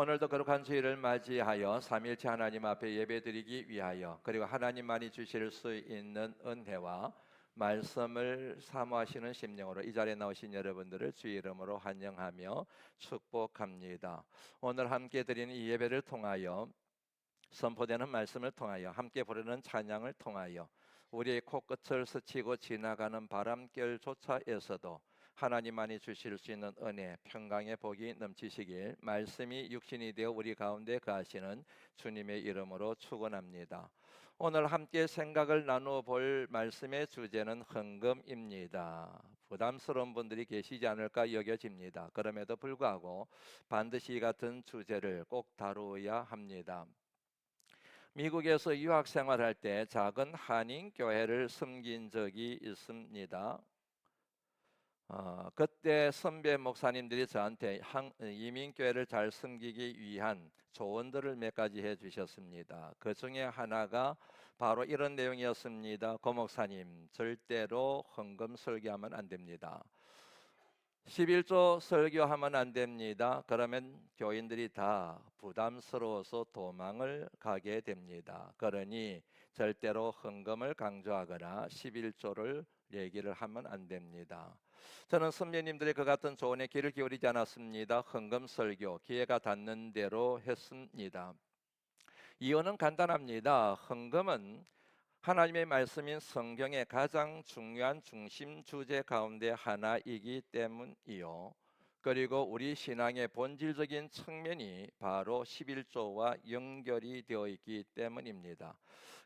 오늘도 거룩한 주일을 맞이하여 삼일체 하나님 앞에 예배드리기 위하여 그리고 하나님만이 주실 수 있는 은혜와 말씀을 사모하시는 심령으로 이 자리에 나오신 여러분들을 주의 이름으로 환영하며 축복합니다. 오늘 함께 드리는 이 예배를 통하여 선포되는 말씀을 통하여 함께 부르는 찬양을 통하여 우리의 코끝을 스치고 지나가는 바람결조차에서도 하나님만이 주실 수 있는 은혜, 평강의 복이 넘치시길 말씀이 육신이 되어 우리 가운데 거하시는 주님의 이름으로 축원합니다. 오늘 함께 생각을 나누어 볼 말씀의 주제는 헌금입니다. 부담스러운 분들이 계시지 않을까 여겨집니다. 그럼에도 불구하고 반드시 이 같은 주제를 꼭 다루어야 합니다. 미국에서 유학 생활할 때 작은 한인 교회를 섬긴 적이 있습니다. 그때 선배 목사님들이 저한테 이민교회를 잘 섬기기 위한 조언들을 몇 가지 해주셨습니다. 그 중에 하나가 바로 이런 내용이었습니다. 고 목사님, 절대로 헌금 설교하면 안 됩니다. 11조 설교하면 안 됩니다. 그러면 교인들이 다 부담스러워서 도망을 가게 됩니다. 그러니 절대로 헌금을 강조하거나 11조를 얘기를 하면 안 됩니다. 저는 선배님들의 그 같은 조언에 귀를 기울이지 않았습니다. 헌금 설교 기회가 닿는 대로 했습니다. 이유는 간단합니다. 헌금은 하나님의 말씀인 성경의 가장 중요한 중심 주제 가운데 하나이기 때문이요. 그리고 우리 신앙의 본질적인 측면이 바로 11조와 연결이 되어 있기 때문입니다.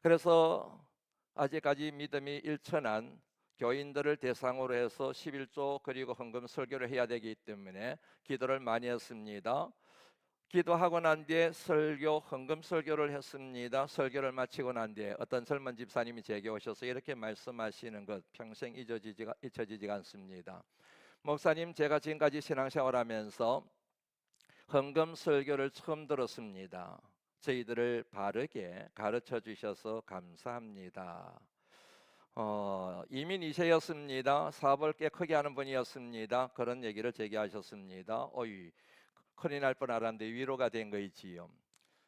그래서 아직까지 믿음이 일천한 교인들을 대상으로 해서 11조 그리고 헌금 설교를 해야 되기 때문에 기도를 많이 했습니다. 기도하고 난 뒤에 헌금 설교를 했습니다. 설교를 마치고 난 뒤에 어떤 젊은 집사님이 제게 오셔서 이렇게 말씀하시는 것 평생 잊혀지지가 않습니다. 목사님, 제가 지금까지 신앙생활하면서 헌금 설교를 처음 들었습니다. 저희들을 바르게 가르쳐 주셔서 감사합니다. 이민 2세였습니다. 사업을 꽤 크게 하는 분이었습니다. 그런 얘기를 제게 하셨습니다. 큰일 날 뻔 알았는데 위로가 된 거이지요.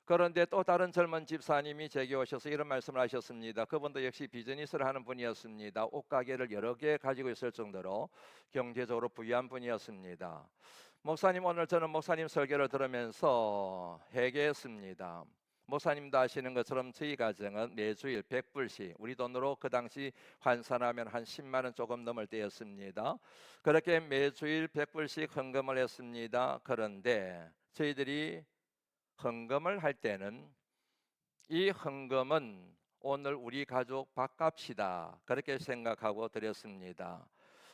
그런데 또 다른 젊은 집사님이 제게 오셔서 이런 말씀을 하셨습니다. 그분도 역시 비즈니스를 하는 분이었습니다. 옷가게를 여러 개 가지고 있을 정도로 경제적으로 부유한 분이었습니다. 목사님, 오늘 저는 목사님 설교를 들으면서 회개했습니다. 목사님도 아시는 것처럼 저희 가정은 매주일 100불씩 우리 돈으로 그 당시 환산하면 한 10만 원 조금 넘을 때였습니다. 그렇게 매주일 100불씩 헌금을 했습니다. 그런데 저희들이 헌금을 할 때는 이 헌금은 오늘 우리 가족 밥값이다 그렇게 생각하고 드렸습니다.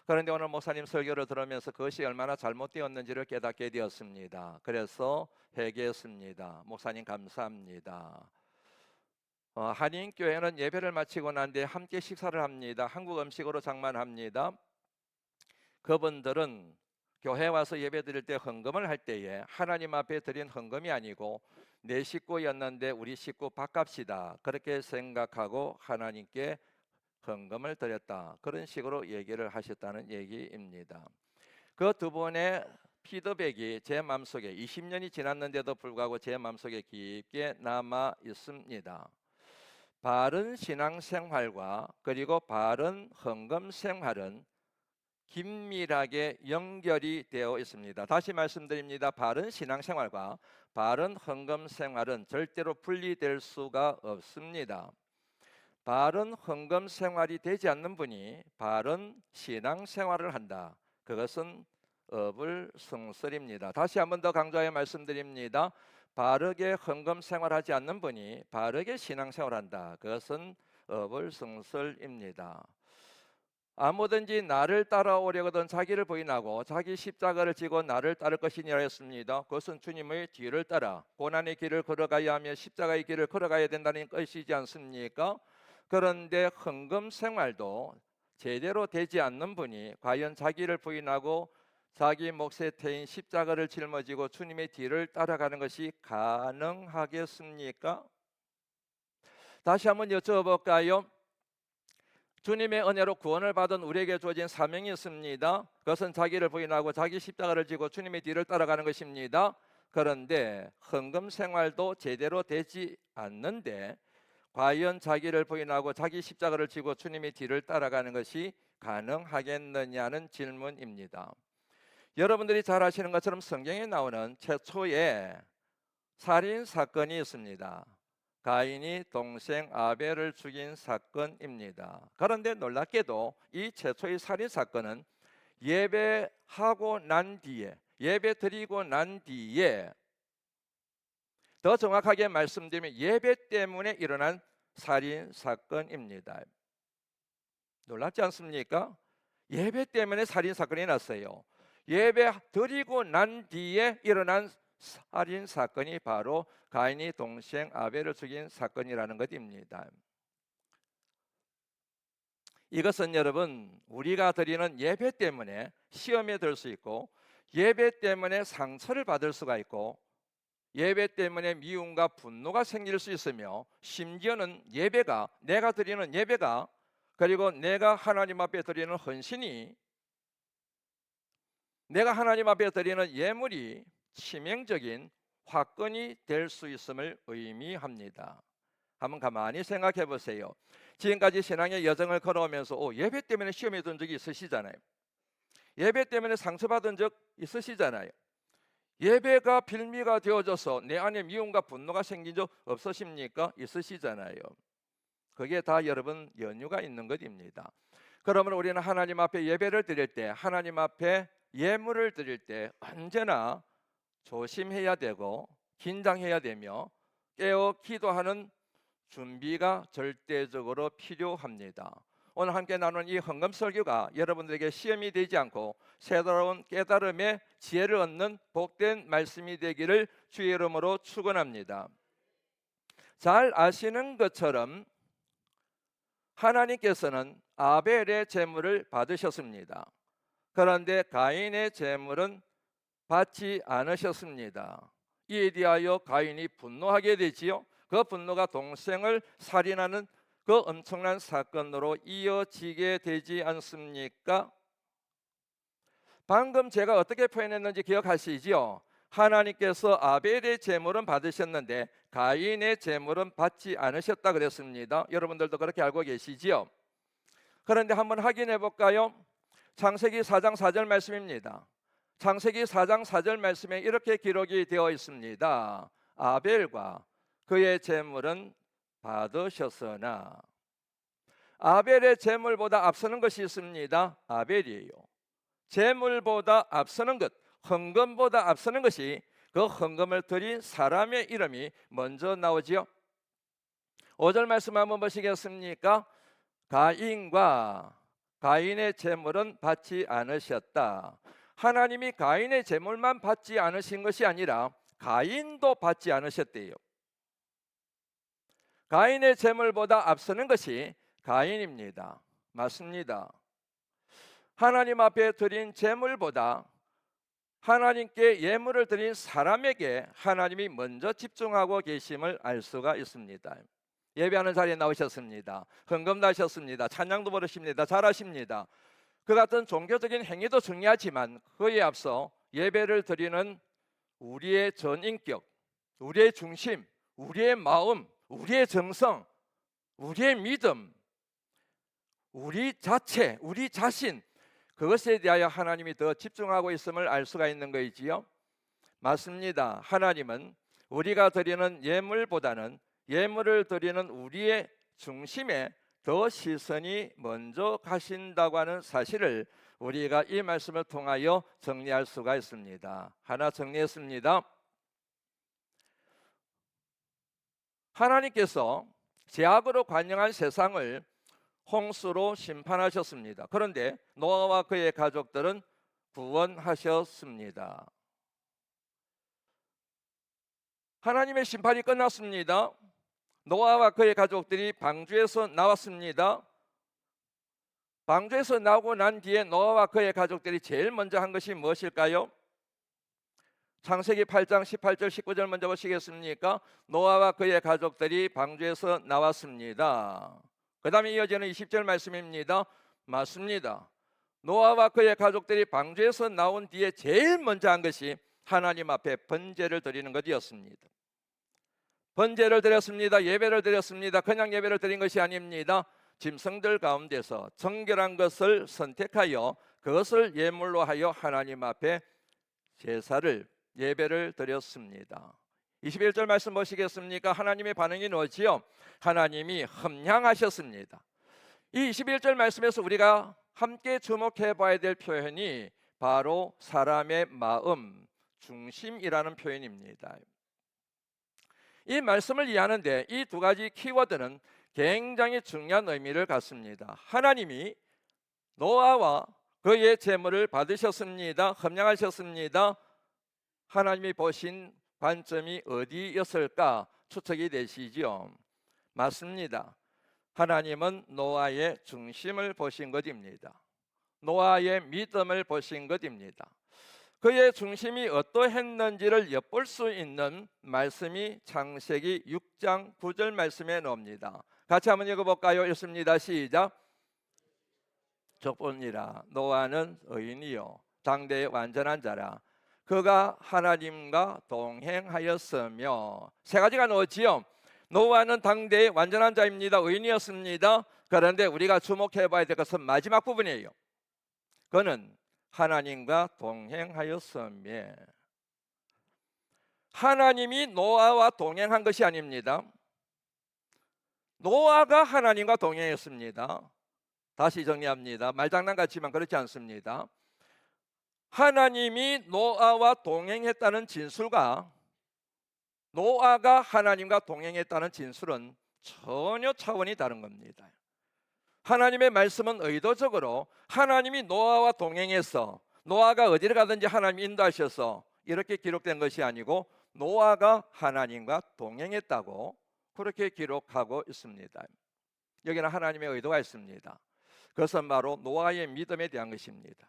그런데 오늘 목사님 설교를 들으면서 그것이 얼마나 잘못되었는지를 깨닫게 되었습니다. 그래서 회개했습니다. 목사님 감사합니다. 한인교회는 예배를 마치고 난 뒤에 함께 식사를 합니다. 한국 음식으로 장만합니다. 그분들은 교회 와서 예배 드릴 때 헌금을 할 때에 하나님 앞에 드린 헌금이 아니고 내 식구였는데 우리 식구 밥값이다 그렇게 생각하고 하나님께 헌금을 드렸다 그런 식으로 얘기를 하셨다는 얘기입니다. 그 두 분의 피드백이 제 마음속에 20년이 지났는데도 불구하고 제 마음속에 깊게 남아 있습니다. 바른 신앙생활과 그리고 바른 헌금 생활은 긴밀하게 연결이 되어 있습니다. 다시 말씀드립니다. 바른 신앙생활과 바른 헌금 생활은 절대로 분리될 수가 없습니다. 바른 헌금 생활이 되지 않는 분이 바른 신앙생활을 한다. 그것은 어불성설입니다. 다시 한 번 더 강조하여 말씀드립니다. 바르게 헌금 생활하지 않는 분이 바르게 신앙생활한다. 그것은 어불성설입니다. 아무든지 나를 따라오려거든 자기를 부인하고 자기 십자가를 지고 나를 따를 것이니라 했습니다. 그것은 주님의 뒤를 따라 고난의 길을 걸어가야 하며 십자가의 길을 걸어가야 된다는 것이지 않습니까? 그런데 헌금 생활도 제대로 되지 않는 분이 과연 자기를 부인하고 자기 몫의 태인 십자가를 짊어지고 주님의 뒤를 따라가는 것이 가능하겠습니까? 다시 한번 여쭤볼까요? 주님의 은혜로 구원을 받은 우리에게 주어진 사명이 있습니다. 그것은 자기를 부인하고 자기 십자가를 지고 주님의 뒤를 따라가는 것입니다. 그런데 헌금 생활도 제대로 되지 않는데 과연 자기를 부인하고 자기 십자가를 지고 주님의 뒤를 따라가는 것이 가능하겠느냐는 질문입니다. 여러분들이 잘 아시는 것처럼 성경에 나오는 최초의 살인 사건이 있습니다. 가인이 동생 아벨을 죽인 사건입니다. 그런데 놀랍게도 이 최초의 살인 사건은 예배하고 난 뒤에, 예배 드리고 난 뒤에, 더 정확하게 말씀드리면 예배 때문에 일어난 살인 사건입니다. 놀랍지 않습니까? 예배 때문에 살인 사건이 났어요. 예배 드리고 난 뒤에 일어난 살인 사건이 바로 가인이 동생 아벨을 죽인 사건이라는 것입니다. 이것은 여러분, 우리가 드리는 예배 때문에 시험에 들 수 있고, 예배 때문에 상처를 받을 수가 있고, 예배 때문에 미움과 분노가 생길 수 있으며, 심지어는 예배가, 내가 드리는 예배가, 그리고 내가 하나님 앞에 드리는 헌신이, 내가 하나님 앞에 드리는 예물이 치명적인 화건이 될 수 있음을 의미합니다. 한번 가만히 생각해 보세요. 지금까지 신앙의 여정을 걸어오면서 예배 때문에 시험에 든 적이 있으시잖아요. 예배 때문에 상처받은 적 있으시잖아요. 예배가 빌미가 되어져서 내 안에 미움과 분노가 생긴 적 없으십니까? 있으시잖아요. 그게 다 여러분 연유가 있는 것입니다. 그러면 우리는 하나님 앞에 예배를 드릴 때, 하나님 앞에 예물을 드릴 때 언제나 조심해야 되고 긴장해야 되며 깨어 기도하는 준비가 절대적으로 필요합니다. 오늘 함께 나눈 이 헌금 설교가 여러분들에게 시험이 되지 않고 새로운 깨달음의 지혜를 얻는 복된 말씀이 되기를 주의 이름으로 축원합니다. 잘 아시는 것처럼 하나님께서는 아벨의 제물을 받으셨습니다. 그런데 가인의 제물은 받지 않으셨습니다. 이에 대하여 가인이 분노하게 되지요. 그 분노가 동생을 살인하는 그 엄청난 사건으로 이어지게 되지 않습니까? 방금 제가 어떻게 표현했는지 기억하시지요? 하나님께서 아벨의 제물은 받으셨는데 가인의 제물은 받지 않으셨다 그랬습니다. 여러분들도 그렇게 알고 계시지요? 그런데 한번 확인해 볼까요? 창세기 4장 4절 말씀입니다. 창세기 4장 4절 말씀에 이렇게 기록이 되어 있습니다. 아벨과 그의 제물은 받으셨으나, 아벨의 제물보다 앞서는 것이 있습니다. 아벨이에요. 제물보다 앞서는 것, 헌금보다 앞서는 것이 그 헌금을 드린 사람의 이름이 먼저 나오지요. 5절 말씀 한번 보시겠습니까? 가인과 가인의 제물은 받지 않으셨다. 하나님이 가인의 제물만 받지 않으신 것이 아니라 가인도 받지 않으셨대요. 가인의 제물보다 앞서는 것이 가인입니다. 맞습니다. 하나님 앞에 드린 제물보다 하나님께 예물을 드린 사람에게 하나님이 먼저 집중하고 계심을 알 수가 있습니다. 예배하는 자리에 나오셨습니다. 헌금도 하셨습니다. 찬양도 부르십니다. 잘하십니다. 그 같은 종교적인 행위도 중요하지만 그에 앞서 예배를 드리는 우리의 전인격, 우리의 중심, 우리의 마음, 우리의 정성, 우리의 믿음, 우리 자체, 우리 자신, 그것에 대하여 하나님이 더 집중하고 있음을 알 수가 있는 것이지요. 맞습니다. 하나님은 우리가 드리는 예물보다는 예물을 드리는 우리의 중심에 더 시선이 먼저 가신다고 하는 사실을 우리가 이 말씀을 통하여 정리할 수가 있습니다. 하나 정리했습니다. 하나님께서 죄악으로 관영한 세상을 홍수로 심판하셨습니다. 그런데 노아와 그의 가족들은 구원하셨습니다. 하나님의 심판이 끝났습니다. 노아와 그의 가족들이 방주에서 나왔습니다. 방주에서 나오고 난 뒤에 노아와 그의 가족들이 제일 먼저 한 것이 무엇일까요? 창세기 8장 18절 19절 먼저 보시겠습니까? 노아와 그의 가족들이 방주에서 나왔습니다. 그 다음에 이어지는 20절 말씀입니다. 맞습니다. 노아와 그의 가족들이 방주에서 나온 뒤에 제일 먼저 한 것이 하나님 앞에 번제를 드리는 것이었습니다. 번제를 드렸습니다. 예배를 드렸습니다. 그냥 예배를 드린 것이 아닙니다. 짐승들 가운데서 정결한 것을 선택하여 그것을 예물로 하여 하나님 앞에 제사를 예배를 드렸습니다. 21절 말씀 보시겠습니까? 하나님의 반응이 뭐지요? 하나님이 흠향하셨습니다. 이 21절 말씀에서 우리가 함께 주목해 봐야 될 표현이 바로 사람의 마음 중심이라는 표현입니다. 이 말씀을 이해하는데 이 두 가지 키워드는 굉장히 중요한 의미를 갖습니다. 하나님이 노아와 그의 제물을 받으셨습니다. 흠양하셨습니다. 하나님이 보신 관점이 어디였을까 추측이 되시죠? 맞습니다. 하나님은 노아의 중심을 보신 것입니다. 노아의 믿음을 보신 것입니다. 그의 중심이 어떠했는지를 엿볼 수 있는 말씀이 창세기 6장 9절 말씀에 나옵니다. 같이 한번 읽어볼까요? 읽습니다. 시작. 족보니라 노아는 의인이요 당대의 완전한 자라 그가 하나님과 동행하였으며. 세 가지가 나오지요. 노아는 당대의 완전한 자입니다. 의인이었습니다. 그런데 우리가 주목해 봐야 될 것은 마지막 부분이에요. 그는 하나님과 동행하였으며. 하나님이 노아와 동행한 것이 아닙니다. 노아가 하나님과 동행했습니다. 다시 정리합니다. 말장난 같지만 그렇지 않습니다. 하나님이 노아와 동행했다는 진술과 노아가 하나님과 동행했다는 진술은 전혀 차원이 다른 겁니다. 하나님의 말씀은 의도적으로 하나님이 노아와 동행해서 노아가 어디를 가든지 하나님이 인도하셔서 이렇게 기록된 것이 아니고 노아가 하나님과 동행했다고 그렇게 기록하고 있습니다. 여기는 하나님의 의도가 있습니다. 그것은 바로 노아의 믿음에 대한 것입니다.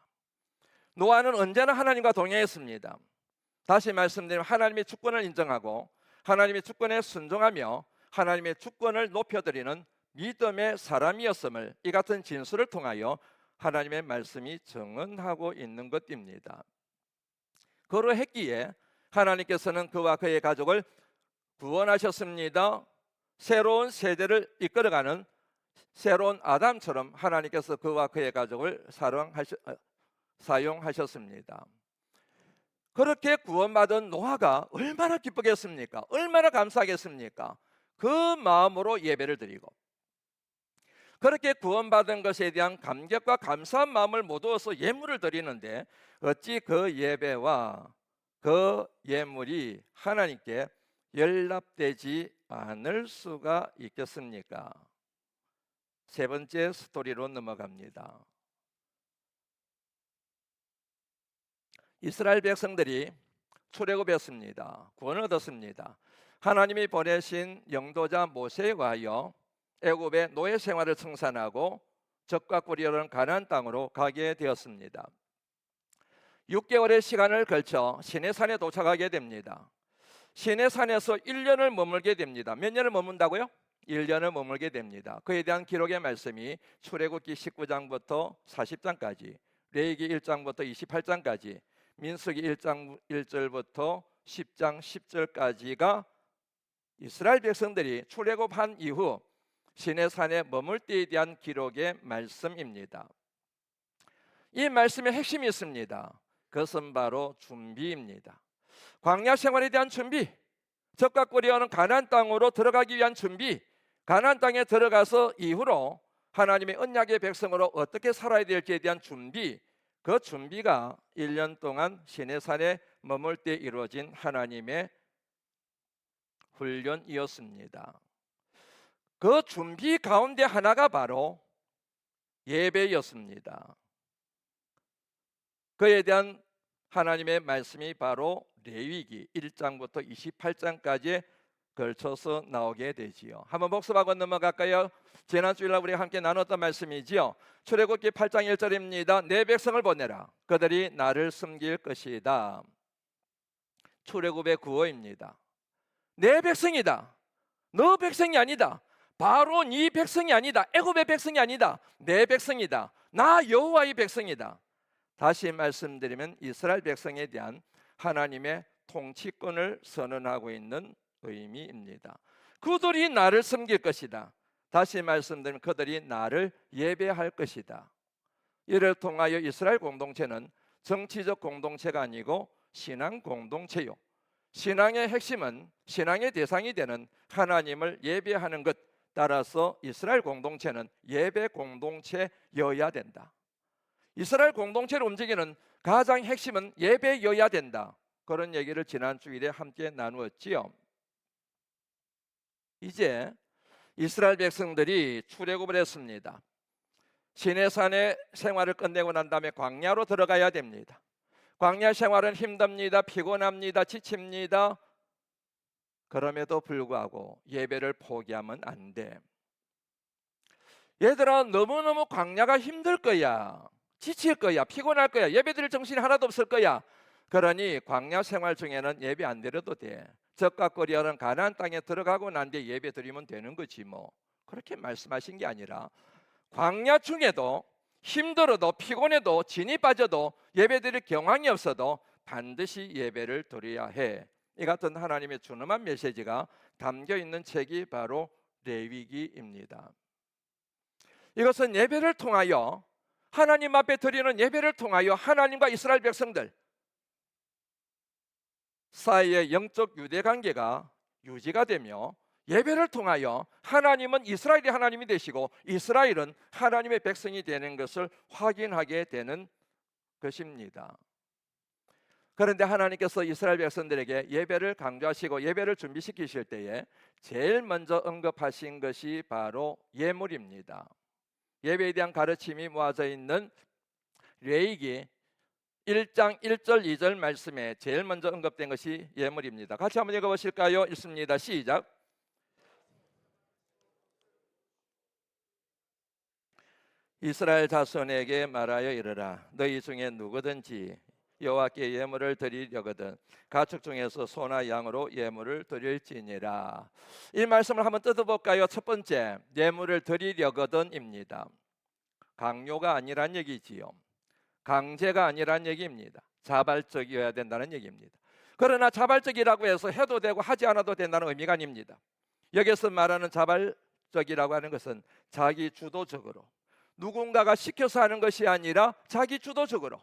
노아는 언제나 하나님과 동행했습니다. 다시 말씀드리면 하나님의 주권을 인정하고 하나님의 주권에 순종하며 하나님의 주권을 높여드리는 믿음의 사람이었음을 이 같은 진술을 통하여 하나님의 말씀이 증언하고 있는 것입니다. 그러했기에 하나님께서는 그와 그의 가족을 구원하셨습니다. 새로운 세대를 이끌어가는 새로운 아담처럼 하나님께서 그와 그의 가족을 사용하셨습니다. 그렇게 구원받은 노아가 얼마나 기쁘겠습니까? 얼마나 감사하겠습니까? 그 마음으로 예배를 드리고 그렇게 구원받은 것에 대한 감격과 감사한 마음을 모두어서 예물을 드리는데 어찌 그 예배와 그 예물이 하나님께 연락되지 않을 수가 있겠습니까? 세 번째 스토리로 넘어갑니다. 이스라엘 백성들이 출애굽했습니다. 구원을 얻었습니다. 하나님이 보내신 영도자 모세에 의하여 애굽의 노예 생활을 청산하고 적과 꿀이오르는 가나안 땅으로 가게 되었습니다. 6개월의 시간을 걸쳐 시내산에 도착하게 됩니다. 시내산에서 1년을 머물게 됩니다. 몇 년을 머문다고요? 1년을 머물게 됩니다. 그에 대한 기록의 말씀이 출애굽기 19장부터 40장까지, 레위기 1장부터 28장까지, 민수기 1장 1절부터 10장 10절까지가 이스라엘 백성들이 출애굽한 이후 시내산에 머물 때에 대한 기록의 말씀입니다. 이 말씀의 핵심이 있습니다. 그것은 바로 준비입니다. 광야 생활에 대한 준비, 적과 꿀이오는 가나안 땅으로 들어가기 위한 준비, 가나안 땅에 들어가서 이후로 하나님의 언약의 백성으로 어떻게 살아야 될지에 대한 준비, 그 준비가 1년 동안 시내산에 머물 때 이루어진 하나님의 훈련이었습니다. 그 준비 가운데 하나가 바로 예배였습니다. 그에 대한 하나님의 말씀이 바로 레위기 1장부터 28장까지 걸쳐서 나오게 되지요. 한번 복습하고 넘어갈까요? 지난 주일날 우리가 함께 나눴던 말씀이지요. 출애굽기 8장 1절입니다. 내 백성을 보내라. 그들이 나를 섬길 것이다. 출애굽의 구호입니다. 내 백성이다. 너 백성이 아니다. 바로 네 백성이 아니다. 애굽의 백성이 아니다. 내 백성이다. 나 여호와의 백성이다. 다시 말씀드리면 이스라엘 백성에 대한 하나님의 통치권을 선언하고 있는 의미입니다. 그들이 나를 섬길 것이다. 다시 말씀드리면 그들이 나를 예배할 것이다. 이를 통하여 이스라엘 공동체는 정치적 공동체가 아니고 신앙 공동체요, 신앙의 핵심은 신앙의 대상이 되는 하나님을 예배하는 것, 따라서 이스라엘 공동체는 예배 공동체여야 된다. 이스라엘 공동체를 움직이는 가장 핵심은 예배여야 된다. 그런 얘기를 지난 주일에 함께 나누었지요. 이제 이스라엘 백성들이 출애굽을 했습니다. 시내산의 생활을 끝내고 난 다음에 광야로 들어가야 됩니다. 광야 생활은 힘듭니다. 피곤합니다. 지칩니다. 그럼에도 불구하고 예배를 포기하면 안 돼. 얘들아, 너무너무 광야가 힘들 거야. 지칠 거야. 피곤할 거야. 예배 드릴 정신이 하나도 없을 거야. 그러니 광야 생활 중에는 예배 안 드려도 돼. 적각거리하는 가나안 땅에 들어가고 난 뒤에 예배 드리면 되는 거지 뭐. 그렇게 말씀하신 게 아니라 광야 중에도 힘들어도 피곤해도 진이 빠져도 예배 드릴 경황이 없어도 반드시 예배를 드려야 해. 이 같은 하나님의 준엄한 메시지가 담겨 있는 책이 바로 레위기입니다. 이것은 예배를 통하여, 하나님 앞에 드리는 예배를 통하여 하나님과 이스라엘 백성들 사이의 영적 유대관계가 유지가 되며, 예배를 통하여 하나님은 이스라엘이 하나님이 되시고 이스라엘은 하나님의 백성이 되는 것을 확인하게 되는 것입니다. 그런데 하나님께서 이스라엘 백성들에게 예배를 강조하시고 예배를 준비시키실 때에 제일 먼저 언급하신 것이 바로 예물입니다. 예배에 대한 가르침이 모아져 있는 레위기 1장 1절 2절 말씀에 제일 먼저 언급된 것이 예물입니다. 같이 한번 읽어보실까요? 읽습니다. 시작. 이스라엘 자손에게 말하여 이르라. 너희 중에 누구든지 여호와께 예물을 드리려거든 가축 중에서 소나 양으로 예물을 드릴지니라. 이 말씀을 한번 뜯어볼까요? 첫 번째, 예물을 드리려거든입니다. 강요가 아니란 얘기지요. 강제가 아니란 얘기입니다. 자발적이어야 된다는 얘기입니다. 그러나 자발적이라고 해서 해도 되고 하지 않아도 된다는 의미가 아닙니다. 여기서 말하는 자발적이라고 하는 것은 자기 주도적으로, 누군가가 시켜서 하는 것이 아니라 자기 주도적으로,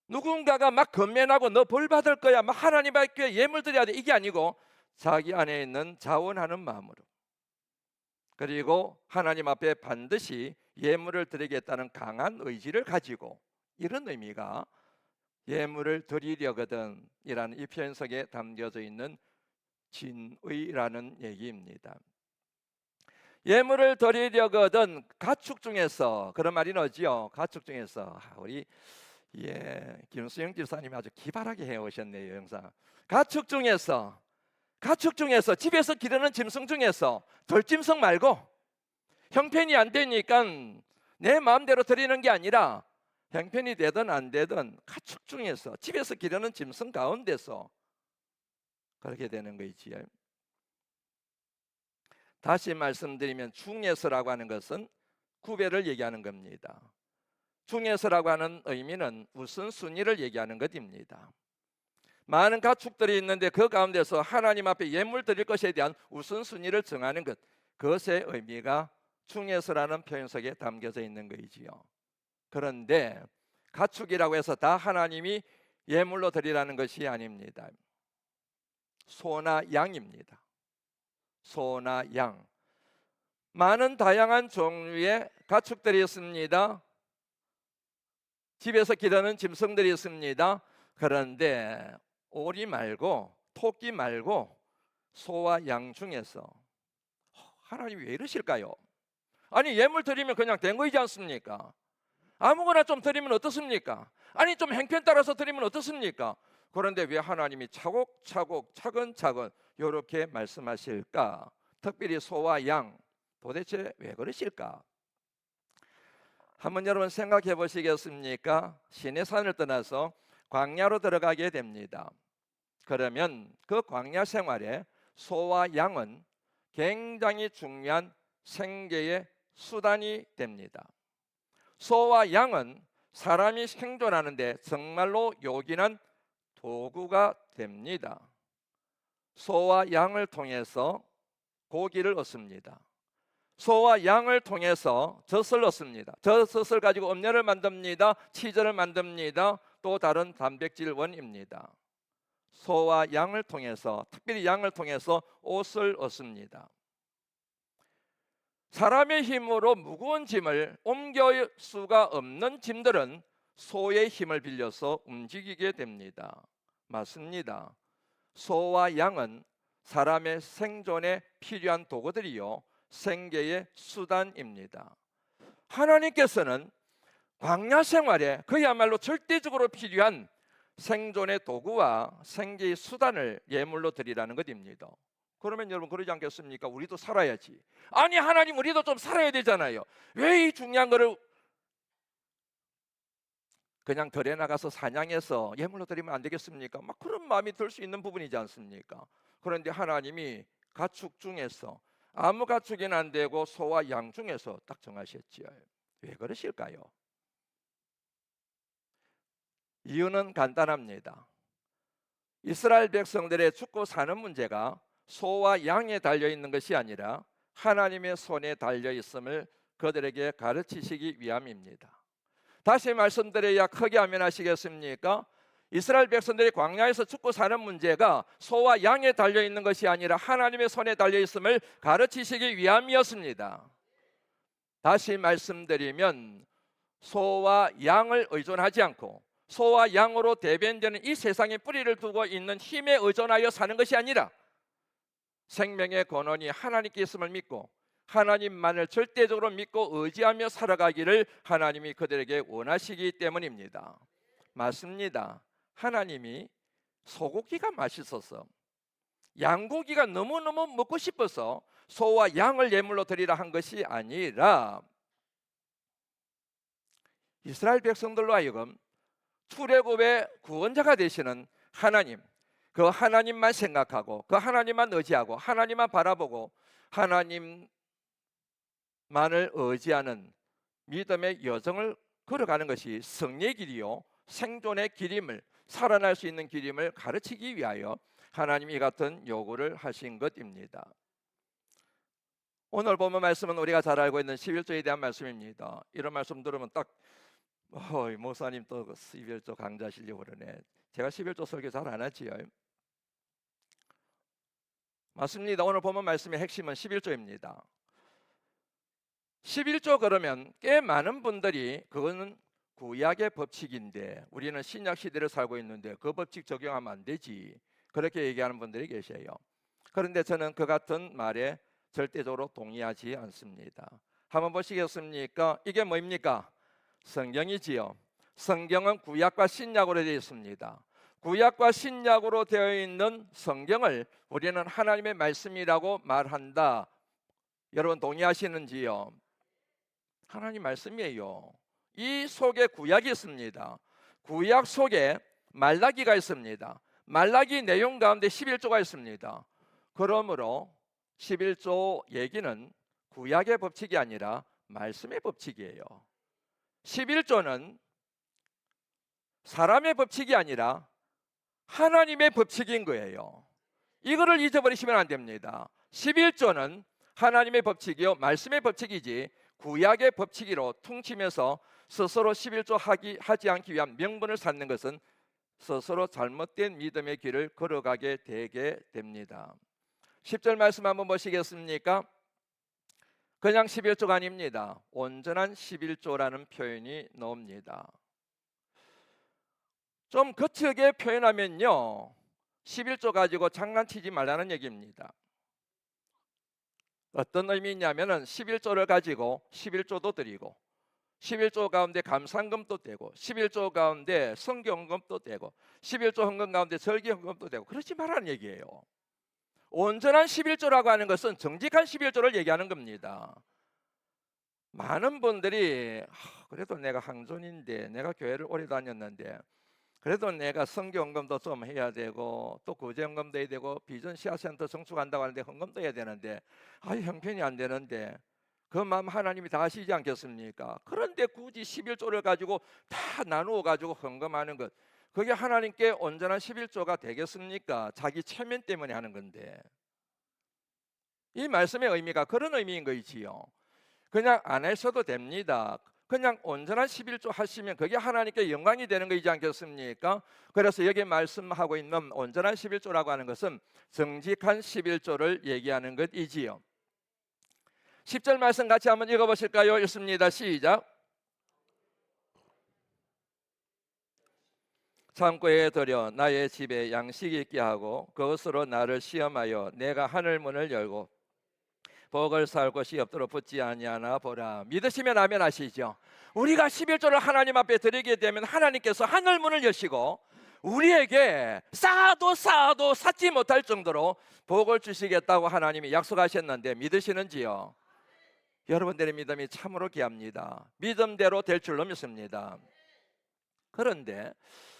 누군가가 막 건면하고 너 벌 받을 거야, 막 하나님 앞에 예물 드려야 돼, 이게 아니고 자기 안에 있는 자원하는 마음으로, 그리고 하나님 앞에 반드시 예물을 드리겠다는 강한 의지를 가지고, 이런 의미가 예물을 드리려거든 이라는 이 표현 속에 담겨져 있는 진의라는 얘기입니다. 예물을 드리려거든 가축 중에서, 그런 말이 나오지요. 가축 중에서. 우리 김수영 집사님이 아주 기발하게 해오셨네요. 영상. 가축 중에서 집에서 기르는 짐승 중에서 돌짐승 말고, 형편이 안 되니까 내 마음대로 드리는 게 아니라 형편이 되든 안 되든 가축 중에서, 집에서 기르는 짐승 가운데서 그렇게 되는 거지요. 다시 말씀드리면 중에서라고 하는 것은 구별을 얘기하는 겁니다. 중에서라고 하는 의미는 우선순위를 얘기하는 것입니다. 많은 가축들이 있는데 그 가운데서 하나님 앞에 예물 드릴 것에 대한 우선순위를 정하는 것, 그것의 의미가 중에서라는 표현 속에 담겨져 있는 것이지요. 그런데 가축이라고 해서 다 하나님이 예물로 드리라는 것이 아닙니다. 소나 양입니다. 소나 양, 많은 다양한 종류의 가축들이 있습니다. 집에서 기르는 짐승들이 있습니다. 그런데 오리 말고, 토끼 말고 소와 양 중에서 하나님이 왜 이러실까요? 아니, 예물 드리면 그냥 된 거이지 않습니까? 아무거나 좀 드리면 어떻습니까? 아니, 좀 행편 따라서 드리면 어떻습니까? 그런데 왜 하나님이 차곡차곡 차근차근 이렇게 말씀하실까? 특별히 소와 양, 도대체 왜 그러실까? 한번 여러분 생각해 보시겠습니까? 시내산을 떠나서 광야로 들어가게 됩니다. 그러면 그 광야 생활에 소와 양은 굉장히 중요한 생계의 수단이 됩니다. 소와 양은 사람이 생존하는데 정말로 요긴한 도구가 됩니다. 소와 양을 통해서 고기를 얻습니다. 소와 양을 통해서 젖을 얻습니다. 저 젖을 가지고 음료를 만듭니다. 치즈를 만듭니다. 또 다른 단백질원입니다. 소와 양을 통해서, 특별히 양을 통해서 옷을 얻습니다. 사람의 힘으로 무거운 짐을 옮길 수가 없는 짐들은 소의 힘을 빌려서 움직이게 됩니다. 맞습니다. 소와 양은 사람의 생존에 필요한 도구들이요, 생계의 수단입니다. 하나님께서는 광야 생활에 그야말로 절대적으로 필요한 생존의 도구와 생계의 수단을 예물로 드리라는 것입니다. 그러면 여러분 그러지 않겠습니까? 우리도 살아야지. 아니 하나님, 우리도 좀 살아야 되잖아요. 왜 이 중요한 거를 그냥 들에 나가서 사냥해서 예물로 드리면 안 되겠습니까? 막 그런 마음이 들 수 있는 부분이지 않습니까? 그런데 하나님이 가축 중에서 아무 가축이나 안 되고 소와 양 중에서 딱 정하셨지요. 왜 그러실까요? 이유는 간단합니다. 이스라엘 백성들의 죽고 사는 문제가 소와 양에 달려 있는 것이 아니라 하나님의 손에 달려 있음을 그들에게 가르치시기 위함입니다. 다시 말씀드려야 크게 아멘하시겠습니까? 이스라엘 백성들이 광야에서 죽고 사는 문제가 소와 양에 달려 있는 것이 아니라 하나님의 손에 달려 있음을 가르치시기 위함이었습니다. 다시 말씀드리면 소와 양을 의존하지 않고 소와 양으로 대변되는 이 세상에 뿌리를 두고 있는 힘에 의존하여 사는 것이 아니라 생명의 근원이 하나님께 있음을 믿고 하나님만을 절대적으로 믿고 의지하며 살아가기를 하나님이 그들에게 원하시기 때문입니다. 맞습니다. 하나님이 소고기가 맛있어서 양고기가 너무너무 먹고 싶어서 소와 양을 예물로 드리라 한 것이 아니라 이스라엘 백성들로 하여금 출애굽의 구원자가 되시는 하나님, 그 하나님만 생각하고 그 하나님만 의지하고 하나님만 바라보고 하나님만을 의지하는 믿음의 여정을 걸어가는 것이 승리의 길이요 생존의 길임을, 살아날 수 있는 길임을 가르치기 위하여 하나님이 같은 요구를 하신 것입니다. 오늘 본문 말씀은 우리가 잘 알고 있는 11조에 대한 말씀입니다. 이런 말씀 들으면 딱 목사님 또 11조 강좌하시려고 그러네. 제가 11조 설교 잘 안 하지요. 맞습니다. 오늘 본문 말씀의 핵심은 11조입니다. 11조 그러면 꽤 많은 분들이 그거는 구약의 법칙인데 우리는 신약 시대를 살고 있는데 그 법칙 적용하면 안 되지, 그렇게 얘기하는 분들이 계세요. 그런데 저는 그 같은 말에 절대적으로 동의하지 않습니다. 한번 보시겠습니까? 이게 뭐입니까? 성경이지요. 성경은 구약과 신약으로 되어 있습니다. 구약과 신약으로 되어 있는 성경을 우리는 하나님의 말씀이라고 말한다. 여러분 동의하시는지요? 하나님 말씀이에요. 이 속에 구약이 있습니다. 구약 속에 말라기가 있습니다. 말라기 내용 가운데 11조가 있습니다. 그러므로 11조 얘기는 구약의 법칙이 아니라 말씀의 법칙이에요. 11조는 사람의 법칙이 아니라 하나님의 법칙인 거예요. 이거를 잊어버리시면 안 됩니다. 11조는 하나님의 법칙이요 말씀의 법칙이지 구약의 법칙으로 퉁치면서 스스로 11조 하지 않기 위한 명분을 찾는 것은 스스로 잘못된 믿음의 길을 걸어가게 되게 됩니다. 10절 말씀 한번 보시겠습니까? 그냥 11조가 아닙니다. 온전한 11조라는 표현이 나옵니다. 좀 거칠게 표현하면요 11조 가지고 장난치지 말라는 얘기입니다. 어떤 의미냐면은 11조를 가지고 11조도 드리고 11조 가운데 감상금도 되고 11조 가운데 성경금도 되고 11조 헌금 가운데 절기 헌금도 되고 그러지 말라는 얘기예요. 온전한 11조라고 하는 것은 정직한 11조를 얘기하는 겁니다. 많은 분들이 그래도 내가 항존인데 내가 교회를 오래 다녔는데 그래도 내가 성경헌금도 좀 해야 되고 또 구제헌금도 해야 되고 비전 시야센터 정축한다고 하는데 헌금도 해야 되는데 형편이 안 되는데 그 마음 하나님이 다 아시지 않겠습니까? 그런데 굳이 11조를 가지고 다 나누어 가지고 헌금하는 것, 그게 하나님께 온전한 11조가 되겠습니까? 자기 체면 때문에 하는 건데. 이 말씀의 의미가 그런 의미인 거지요. 그냥 안 하셔도 됩니다. 그냥 온전한 11조 하시면 그게 하나님께 영광이 되는 거이지 않겠습니까? 그래서 여기 말씀하고 있는 온전한 11조라고 하는 것은 정직한 11조를 얘기하는 것이지요. 10절 말씀 같이 한번 읽어보실까요? 읽습니다. 시작. 창고에 들여 나의 집에 양식 있게 하고 그것으로 나를 시험하여 내가 하늘 문을 열고 복을 쌓을 것이 없도록 붙지 아니하나 보라. 믿으시면 아멘 하시죠. 우리가 11조를 하나님 앞에 드리게 되면 하나님께서 하늘 문을 여시고 우리에게 쌓아도 쌓지 못할 정도로 복을 주시겠다고 하나님이 약속하셨는데 믿으시는지요? 여러분들의 믿음이 참으로 귀합니다. 믿음대로 될 줄로 믿습니다. 그런데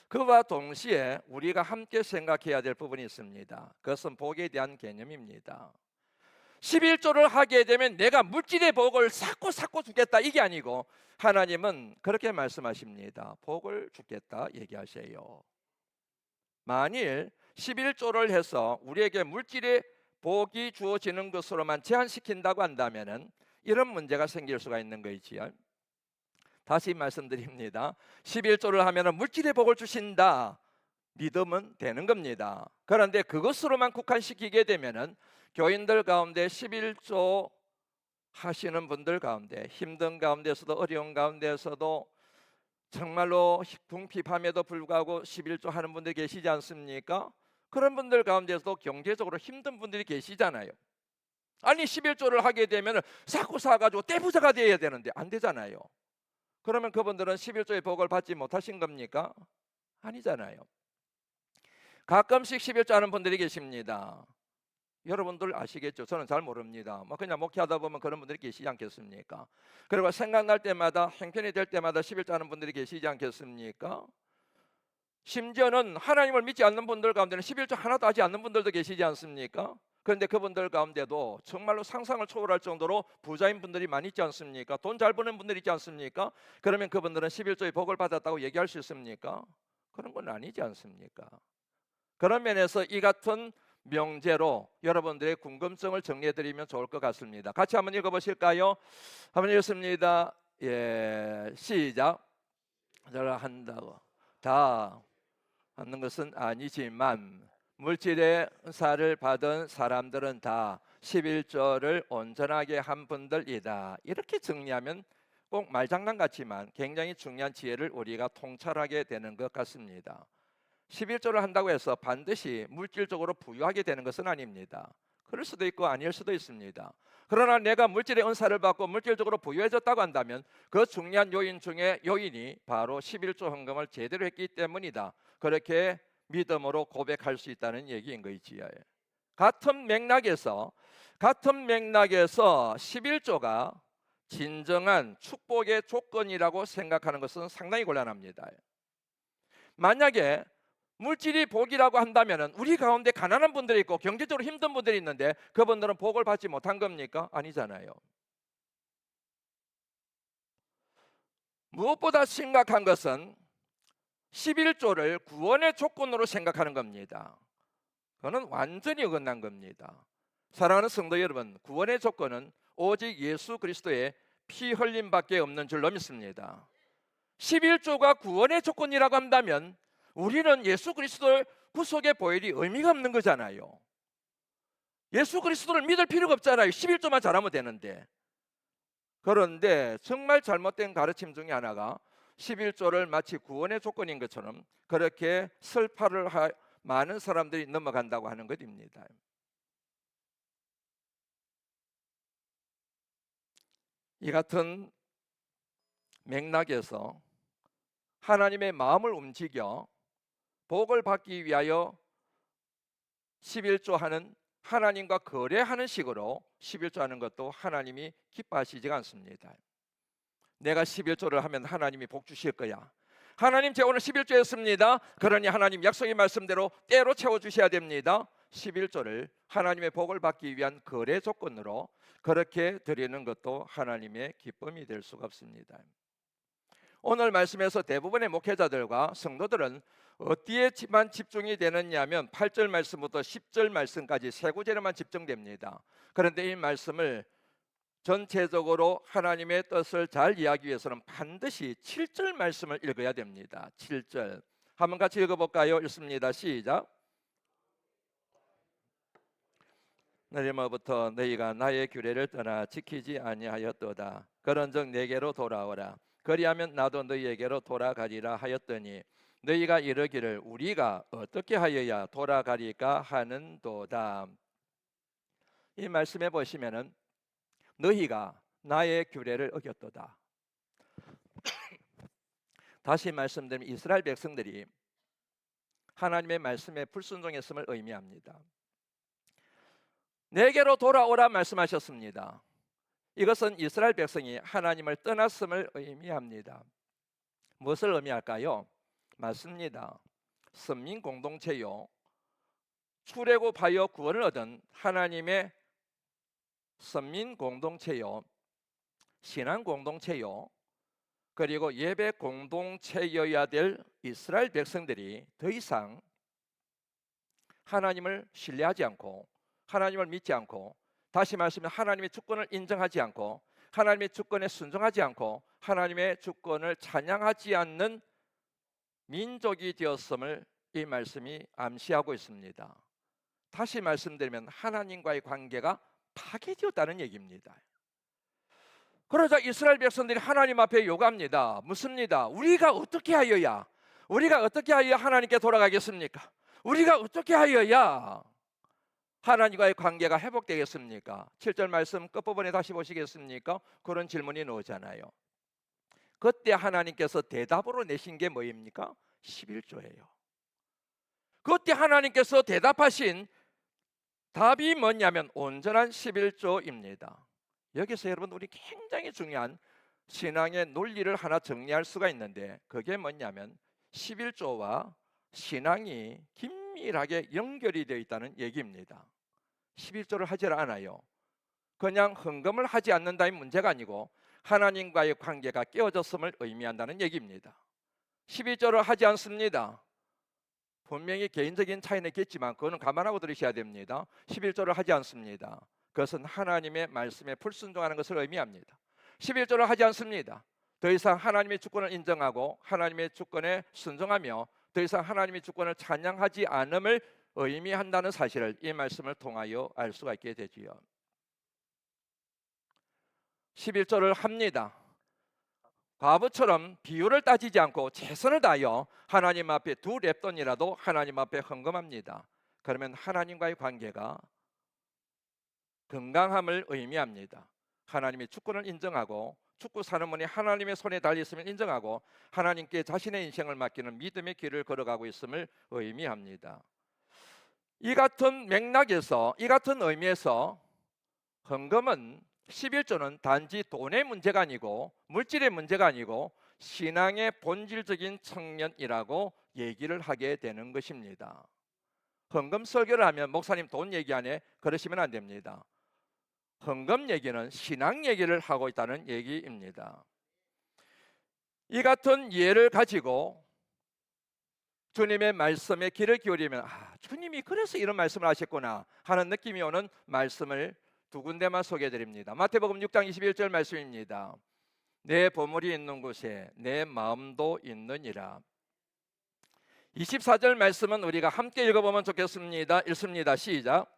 그와 동시에 우리가 함께 생각해야 될 부분이 있습니다. 그것은 복에 대한 개념입니다. 11조를 하게 되면 내가 물질의 복을 쌓고 주겠다 이게 아니고 하나님은 그렇게 말씀하십니다. 복을 주겠다 얘기하세요. 만일 11조를 해서 우리에게 물질의 복이 주어지는 것으로만 제한시킨다고 한다면 이런 문제가 생길 수가 있는 거지요. 다시 말씀드립니다. 11조를 하면 물질의 복을 주신다 믿으면 되는 겁니다. 그런데 그것으로만 국한시키게 되면은 교인들 가운데 11조 하시는 분들 가운데 힘든 가운데서도 어려운 가운데서도 정말로 궁핍함에도 불구하고 11조 하는 분들 계시지 않습니까? 그런 분들 가운데서도 경제적으로 힘든 분들이 계시잖아요. 아니 11조를 하게 되면 쌓고 쌓아가지고 떼부자가 되어야 되는데 안 되잖아요. 그러면 그분들은 11조의 복을 받지 못하신 겁니까? 아니잖아요. 가끔씩 11조 하는 분들이 계십니다. 여러분들 아시겠죠? 저는 잘 모릅니다. 그냥 목회하다 보면 그런 분들이 계시지 않겠습니까? 그리고 생각날 때마다 형편이 될 때마다 11조 하는 분들이 계시지 않겠습니까? 심지어는 하나님을 믿지 않는 분들 가운데는 11조 하나도 하지 않는 분들도 계시지 않습니까? 그런데 그분들 가운데도 정말로 상상을 초월할 정도로 부자인 분들이 많이 있지 않습니까? 돈 잘 버는 분들이 있지 않습니까? 그러면 그분들은 11조의 복을 받았다고 얘기할 수 있습니까? 그런 건 아니지 않습니까? 그런 면에서 이 같은 명제로 여러분들의 궁금증을 정리해드리면 좋을 것 같습니다. 같이 한번 읽어보실까요? 한번 읽습니다. 시작. 잘 한다고 다 하는 것은 아니지만 물질의 은사를 받은 사람들은 다 11조를 온전하게 한 분들이다. 이렇게 정리하면 꼭 말장난 같지만 굉장히 중요한 지혜를 우리가 통찰하게 되는 것 같습니다. 11조를 한다고 해서 반드시 물질적으로 부유하게 되는 것은 아닙니다. 그럴 수도 있고 아닐 수도 있습니다. 그러나 내가 물질의 은사를 받고 물질적으로 부유해졌다고 한다면 그 중요한 요인 중에 요인이 바로 11조 헌금을 제대로 했기 때문이다. 그렇게 믿음으로 고백할 수 있다는 얘기인 거지요. 같은 맥락에서 11조가 진정한 축복의 조건이라고 생각하는 것은 상당히 곤란합니다. 만약에 물질이 복이라고 한다면 우리 가운데 가난한 분들이 있고 경제적으로 힘든 분들이 있는데 그분들은 복을 받지 못한 겁니까? 아니잖아요. 무엇보다 심각한 것은 11조를 구원의 조건으로 생각하는 겁니다. 그거는 완전히 어긋난 겁니다. 사랑하는 성도 여러분, 구원의 조건은 오직 예수 그리스도의 피 흘림밖에 없는 줄로 믿습니다. 11조가 구원의 조건이라고 한다면 우리는 예수 그리스도의 구속의 보혈이 의미가 없는 거잖아요. 예수 그리스도를 믿을 필요가 없잖아요. 11조만 잘하면 되는데. 그런데 정말 잘못된 가르침 중에 하나가 11조를 마치 구원의 조건인 것처럼 그렇게 설파를 많은 사람들이 넘어간다고 하는 것입니다. 이 같은 맥락에서 하나님의 마음을 움직여 복을 받기 위하여 11조 하는 하나님과 거래하는 식으로 11조 하는 것도 하나님이 기뻐하시지가 않습니다. 내가 11조를 하면 하나님이 복 주실 거야. 하나님 제가 오늘 11조 했습니다. 그러니 하나님 약속의 말씀대로 때로 채워주셔야 됩니다. 11조를 하나님의 복을 받기 위한 거래 조건으로 그렇게 드리는 것도 하나님의 기쁨이 될 수가 없습니다. 오늘 말씀에서 대부분의 목회자들과 성도들은 어디에만 집중이 되느냐면 8절 말씀부터 10절 말씀까지 세 구절에만 집중됩니다. 그런데 이 말씀을 전체적으로 하나님의 뜻을 잘 이해하기 위해서는 반드시 7절 말씀을 읽어야 됩니다. 7절 한번 같이 읽어볼까요? 읽습니다. 시작. 너희로부터 너희가 나의 규례를 떠나 지키지 아니하였도다. 그런즉 내게로 돌아오라. 그리하면 나도 너희에게로 돌아가리라 하였더니 너희가 이르기를 우리가 어떻게 하여야 돌아가리까 하는도다. 이 말씀에 보시면은 너희가 나의 규례를 어겼도다. 다시 말씀드리면 이스라엘 백성들이 하나님의 말씀에 불순종했음을 의미합니다. 내게로 돌아오라 말씀하셨습니다. 이것은 이스라엘 백성이 하나님을 떠났음을 의미합니다. 무엇을 의미할까요? 맞습니다. 선민 공동체요, 출애굽하여 구원을 얻은 하나님의 선민 공동체요, 신앙 공동체요, 그리고 예배 공동체여야 될 이스라엘 백성들이 더 이상 하나님을 신뢰하지 않고 하나님을 믿지 않고, 다시 말씀하면 하나님의 주권을 인정하지 않고 하나님의 주권에 순종하지 않고 하나님의 주권을 찬양하지 않는 민족이 되었음을 이 말씀이 암시하고 있습니다. 다시 말씀드리면 하나님과의 관계가 파괴되었다는 얘기입니다. 그러자 이스라엘 백성들이 하나님 앞에 요구합니다. 묻습니다. 우리가 어떻게 하여야 하나님께 돌아가겠습니까? 우리가 어떻게 하여야 하나님과의 관계가 회복되겠습니까? 7절 말씀 끝부분에 다시 보시겠습니까? 그런 질문이 나오잖아요. 그때 하나님께서 대답으로 내신 게 뭐입니까? 11조예요. 그때 하나님께서 대답하신 답이 뭐냐면 온전한 11조입니다. 여기서 여러분 우리 굉장히 중요한 신앙의 논리를 하나 정리할 수가 있는데, 그게 뭐냐면 11조와 신앙이 긴밀하게 연결이 되어 있다는 얘기입니다. 11조를 하지 않아요. 그냥 헌금을 하지 않는다는 문제가 아니고 하나님과의 관계가 깨어졌음을 의미한다는 얘기입니다. 11조를 하지 않습니다. 분명히 개인적인 차이는 있겠지만 그거는 감안하고 들으셔야 됩니다. 11조를 하지 않습니다. 그것은 하나님의 말씀에 불순종하는 것을 의미합니다. 11조를 하지 않습니다. 더 이상 하나님의 주권을 인정하고 하나님의 주권에 순종하며 더 이상 하나님의 주권을 찬양하지 않음을 의미한다는 사실을 이 말씀을 통하여 알 수가 있게 되지요. 11조를 합니다. 과부처럼 비율을 따지지 않고 최선을 다하여 하나님 앞에 두 렙돈이라도 하나님 앞에 헌금합니다. 그러면 하나님과의 관계가 건강함을 의미합니다. 하나님의 주권을 인정하고 죽고 사는 분이 하나님의 손에 달려있음을 인정하고 하나님께 자신의 인생을 맡기는 믿음의 길을 걸어가고 있음을 의미합니다. 이 같은 맥락에서, 이 같은 의미에서 헌금은 11조는 단지 돈의 문제가 아니고 물질의 문제가 아니고 신앙의 본질적인 측면이라고 얘기를 하게 되는 것입니다. 헌금 설교를 하면 목사님 돈 얘기 안 해? 그러시면 안 됩니다. 헌금 얘기는 신앙 얘기를 하고 있다는 얘기입니다. 이 같은 예를 가지고 주님의 말씀에 귀를 기울이면 주님이 그래서 이런 말씀을 하셨구나 하는 느낌이 오는 말씀을 두 군데만 소개해 드립니다. 마태복음 6장 21절 말씀입니다. 내 보물이 있는 곳에 내 마음도 있느니라. 24절 말씀은 우리가 함께 읽어보면 좋겠습니다. 읽습니다. 시작.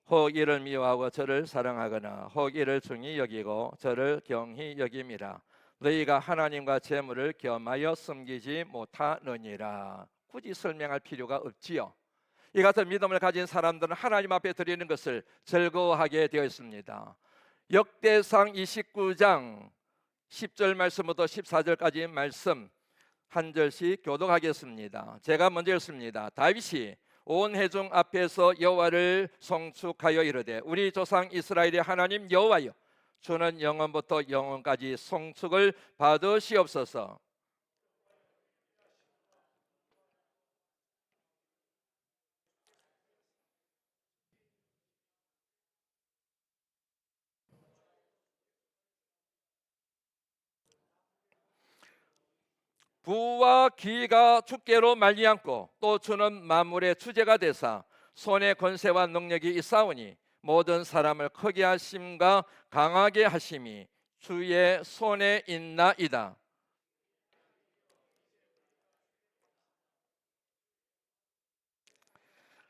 혹 이를 미워하고 저를 사랑하거나 혹 이를 중히 여기고 저를 경히 여김이라. 너희가 하나님과 재물을 겸하여 섬기지 못하느니라. 굳이 설명할 필요가 없지요. 이 같은 믿음을 가진 사람들은 하나님 앞에 드리는 것을 즐거워하게 되어 있습니다. 역대상 29장 10절 말씀부터 14절까지 말씀 한 절씩 교독하겠습니다. 제가 먼저 읽습니다. 다윗이 온 회중 앞에서 여호와를 송축하여 이르되 우리 조상 이스라엘의 하나님 여호와여, 주는 영원부터 영원까지 송축을 받으시옵소서. 부와 기가 주께로 말미암고 또 주는 만물의 주제가 되사 손의 권세와 능력이 있사오니 모든 사람을 크게 하심과 강하게 하심이 주의 손에 있나이다.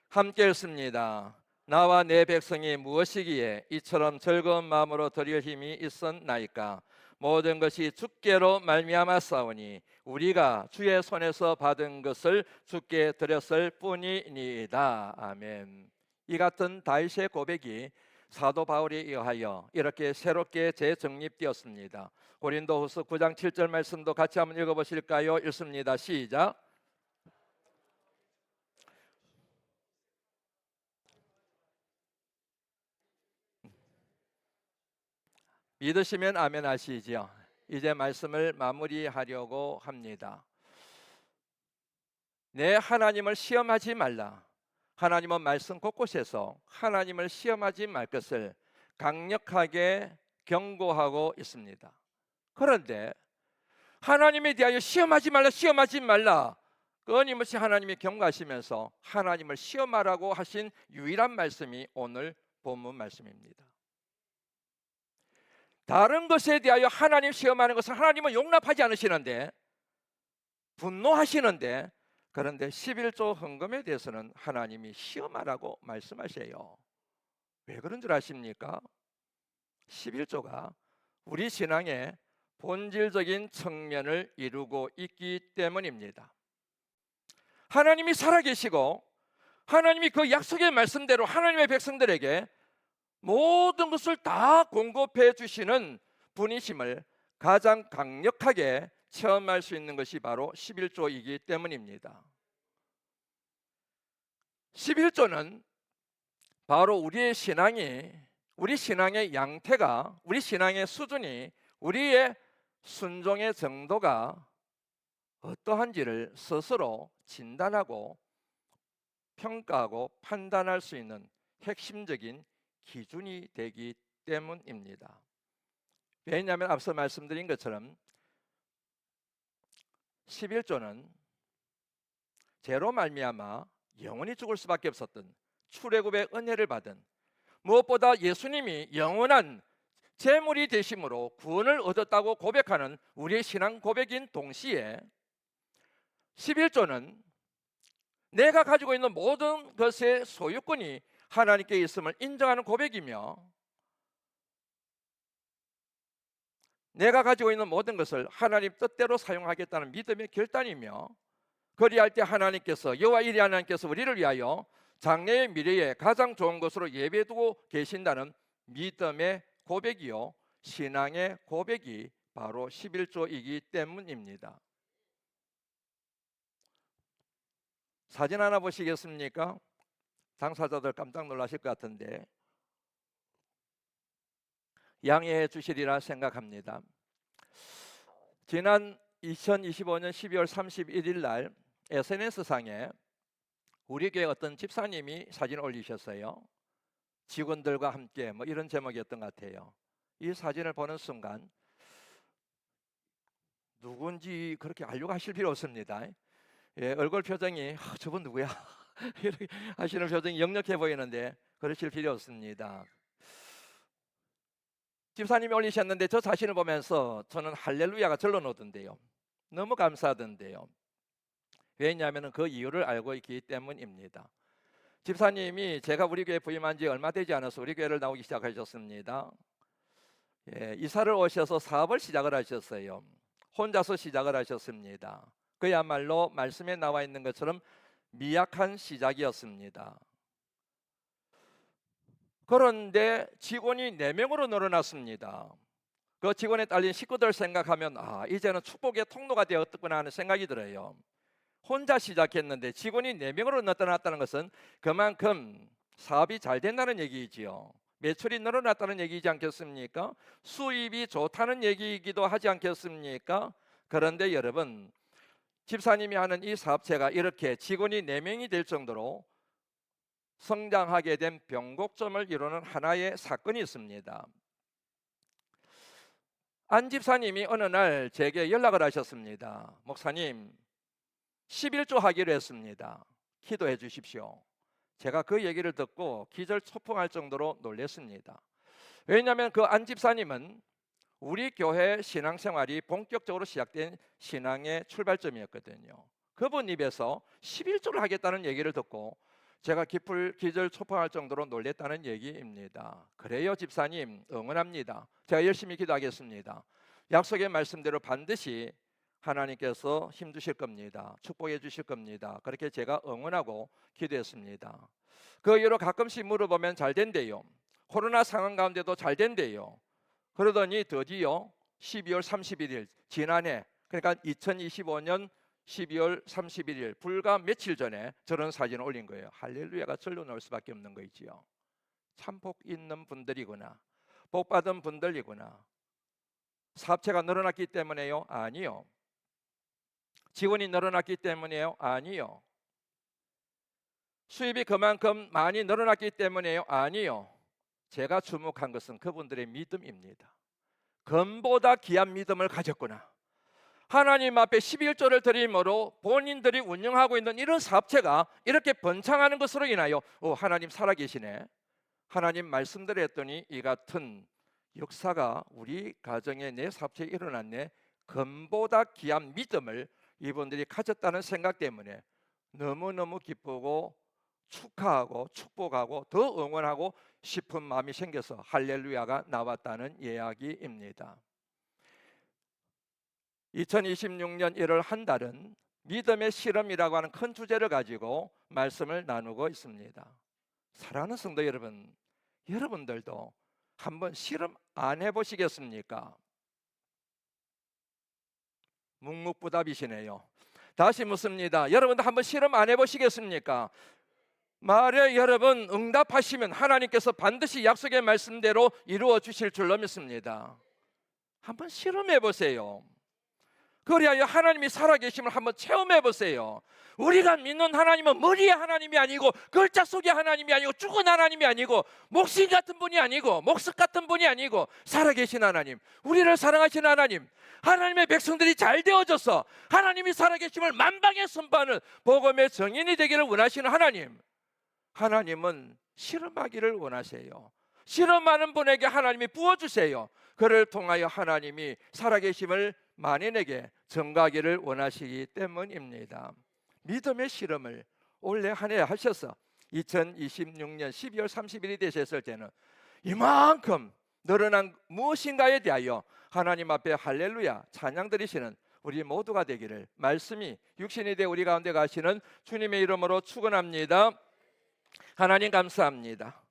함께 읽습니다. 나와 내 백성이 무엇이기에 이처럼 즐거운 마음으로 드릴 힘이 있었나이까. 모든 것이 주께로 말미암았사오니 우리가 주의 손에서 받은 것을 주께 드렸을 뿐이니이다. 아멘. 이 같은 다윗의 고백이 사도 바울에 의하여 이렇게 새롭게 재정립되었습니다. 고린도후서 9장 7절 말씀도 같이 한번 읽어보실까요? 읽습니다. 시작. 믿으시면 아멘 하시지요. 이제 말씀을 마무리하려고 합니다. 내 하나님을 시험하지 말라. 하나님은 말씀 곳곳에서 하나님을 시험하지 말 것을 강력하게 경고하고 있습니다. 그런데 하나님에 대하여 시험하지 말라, 시험하지 말라, 끊임없이 하나님이 경고하시면서 하나님을 시험하라고 하신 유일한 말씀이 오늘 본문 말씀입니다. 다른 것에 대하여 하나님 시험하는 것을 하나님은 용납하지 않으시는데, 분노하시는데, 그런데 11조 헌금에 대해서는 하나님이 시험하라고 말씀하세요. 왜 그런 줄 아십니까? 11조가 우리 신앙의 본질적인 측면을 이루고 있기 때문입니다. 하나님이 살아계시고 하나님이 그 약속의 말씀대로 하나님의 백성들에게 모든 것을 다 공급해 주시는 분이심을 가장 강력하게 체험할 수 있는 것이 바로 11조이기 때문입니다. 11조는 바로 우리 신앙의 양태가, 우리 신앙의 수준이, 우리의 순종의 정도가 어떠한지를 스스로 진단하고 평가하고 판단할 수 있는 핵심적인 기준이 되기 때문입니다. 왜냐하면 앞서 말씀드린 것처럼 11조는 죄로 말미암아 영원히 죽을 수밖에 없었던 출애굽의 은혜를 받은, 무엇보다 예수님이 영원한 제물이 되심으로 구원을 얻었다고 고백하는 우리의 신앙 고백인 동시에 11조는 내가 가지고 있는 모든 것의 소유권이 하나님께 있음을 인정하는 고백이며, 내가 가지고 있는 모든 것을 하나님 뜻대로 사용하겠다는 믿음의 결단이며, 그리할 때 하나님께서, 여호와 이레 하나님께서 우리를 위하여 장래의 미래에 가장 좋은 것으로 예배두고 계신다는 믿음의 고백이요, 신앙의 고백이 바로 11조이기 때문입니다. 사진 하나 보시겠습니까? 당사자들 깜짝 놀라실 것 같은데 양해해 주시리라 생각합니다. 지난 2025년 12월 31일 날 SNS상에 우리 교회 어떤 집사님이 사진을 올리셨어요. 직원들과 함께 뭐 이런 제목이었던 것 같아요. 이 사진을 보는 순간 누군지 그렇게 알려고 하실 필요 없습니다. 예, 얼굴 표정이 저분 누구야? 이렇게 하시는 표정이 역력해 보이는데 그러실 필요 없습니다. 집사님이 올리셨는데 저 사진을 보면서 저는 할렐루야가 절로 나오던데요. 너무 감사하던데요. 왜냐하면 그 이유를 알고 있기 때문입니다. 집사님이 제가 우리 교회 부임한 지 얼마 되지 않아서 우리 교회를 나오기 시작하셨습니다. 예, 이사를 오셔서 사업을 시작을 하셨어요. 혼자서 시작을 하셨습니다. 그야말로 말씀에 나와 있는 것처럼 미약한 시작이었습니다. 그런데 직원이 4명으로 늘어났습니다. 그 직원에 딸린 식구들 생각하면 이제는 축복의 통로가 되었구나 하는 생각이 들어요. 혼자 시작했는데 직원이 4명으로 나타났다는 것은 그만큼 사업이 잘 된다는 얘기이지요. 매출이 늘어났다는 얘기이지 않겠습니까? 수입이 좋다는 얘기이기도 하지 않겠습니까? 그런데 여러분, 집사님이 하는 이 사업체가 이렇게 직원이 4명이 될 정도로 성장하게 된 변곡점을 이루는 하나의 사건이 있습니다. 안 집사님이 어느 날 제게 연락을 하셨습니다. 목사님, 11조 하기로 했습니다. 기도해 주십시오. 제가 그 얘기를 듣고 기절초풍할 정도로 놀랐습니다. 왜냐하면 그 안 집사님은 우리 교회 신앙생활이 본격적으로 시작된 신앙의 출발점이었거든요. 그분 입에서 11조를 하겠다는 얘기를 듣고 제가 기절초풍할 정도로 놀랐다는 얘기입니다. 그래요 집사님, 응원합니다. 제가 열심히 기도하겠습니다. 약속의 말씀대로 반드시 하나님께서 힘주실 겁니다. 축복해 주실 겁니다. 그렇게 제가 응원하고 기도했습니다. 그 이후로 가끔씩 물어보면 잘 된대요. 코로나 상황 가운데도 잘 된대요. 그러더니 드디어 12월 31일 지난해, 그러니까 2025년 12월 31일 불과 며칠 전에 저런 사진을 올린 거예요. 할렐루야가 절로 나올 수밖에 없는 거 있지요. 참 복 있는 분들이구나, 복 받은 분들이구나. 사업체가 늘어났기 때문에요? 아니요. 직원이 늘어났기 때문에요? 아니요. 수입이 그만큼 많이 늘어났기 때문에요? 아니요. 제가 주목한 것은 그분들의 믿음입니다. 금보다 귀한 믿음을 가졌구나. 하나님 앞에 11조를 드림으로 본인들이 운영하고 있는 이런 사업체가 이렇게 번창하는 것으로 인하여 하나님 살아계시네, 하나님 말씀드렸더니 이 같은 역사가 우리 가정에 내 사업체에 일어났네, 금보다 귀한 믿음을 이분들이 가졌다는 생각 때문에 너무너무 기쁘고 축하하고 축복하고 더 응원하고 싶은 마음이 생겨서 할렐루야가 나왔다는 이야기입니다. 2026년 1월 한 달은 믿음의 실험이라고 하는 큰 주제를 가지고 말씀을 나누고 있습니다. 사랑하는 성도 여러분, 여러분들도 한번 실험 안 해보시겠습니까? 묵묵부답이시네요. 다시 묻습니다. 여러분도 한번 실험 안 해보시겠습니까? 말에 여러분 응답하시면 하나님께서 반드시 약속의 말씀대로 이루어 주실 줄로 믿습니다. 한번 실험해 보세요. 그리하여 하나님이 살아계심을 한번 체험해 보세요. 우리가 믿는 하나님은 머리의 하나님이 아니고 글자 속의 하나님이 아니고 죽은 하나님이 아니고 목신 같은 분이 아니고 목석 같은 분이 아니고 살아계신 하나님, 우리를 사랑하신 하나님, 하나님의 백성들이 잘 되어져서 하나님이 살아계심을 만방에 선포하는 복음의 증인이 되기를 원하시는 하나님, 하나님은 실험하기를 원하세요. 실험하는 분에게 하나님이 부어주세요. 그를 통하여 하나님이 살아계심을 만인에게 전가하기를 원하시기 때문입니다. 믿음의 실험을 올해 한 해 하셔서 2026년 12월 30일이 되셨을 때는 이만큼 늘어난 무엇인가에 대하여 하나님 앞에 할렐루야 찬양 드리시는 우리 모두가 되기를, 말씀이 육신이 되어 우리 가운데 가시는 주님의 이름으로 축원합니다. 하나님 감사합니다.